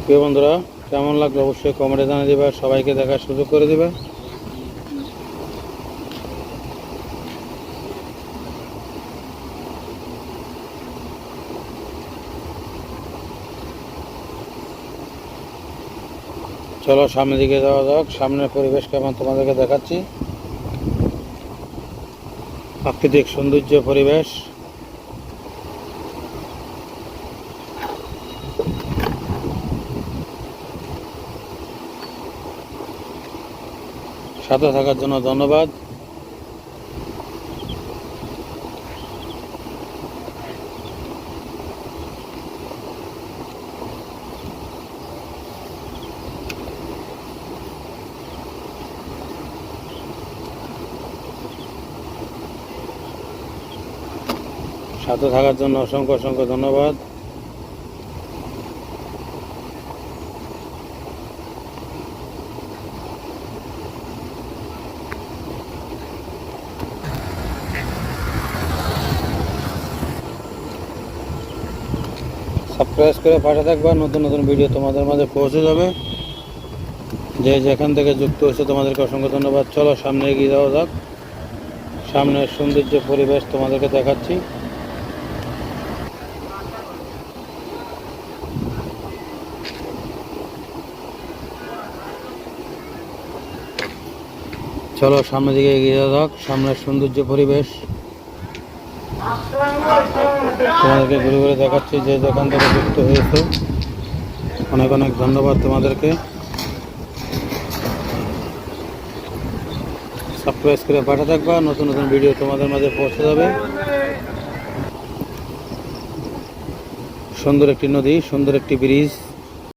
প্রিয় বন্ধুরা, কেমন লাগলো অবশ্যই কমেন্টে জানিয়ে দেবে, সবাইকে দেখার সুযোগ করে দেবে। চলো সামনের দিকে যাওয়া যাক। সামনের পরিবেশ কেমন তোমাদেরকে দেখাচ্ছি। প্রাকৃতিক সৌন্দর্য পরিবেশ। সাথে থাকার জন্য ধন্যবাদ। সাথে থাকার জন্য অসংখ্য অসংখ্য ধন্যবাদ। সাবস্ক্রাইব করে পাশে থাকবা, নতুন নতুন ভিডিও তোমাদের মাঝে পৌঁছে যাবে। যে যেখান থেকে যুক্ত হয়েছে তোমাদেরকে অসংখ্য ধন্যবাদ। চলো সামনে এগিয়ে যাওয়া যাক। সামনের সৌন্দর্য পরিবেশ তোমাদেরকে দেখাচ্ছি। চলো সামনের দিকে এগিয়ে যাওয়া যাক। সামনের সৌন্দর্য পরিবেশ তোমাদেরকে ঘুরে ঘুরে দেখাচ্ছি। যে যেখান থেকে যুক্ত হয়েছে অনেক অনেক ধন্যবাদ তোমাদেরকে। সাবস্ক্রাইব করে পাঠা থাকবা, নতুন নতুন ভিডিও তোমাদের মাঝে পৌঁছে যাবে। সুন্দর একটি নদী, সুন্দর একটি ব্রিজ।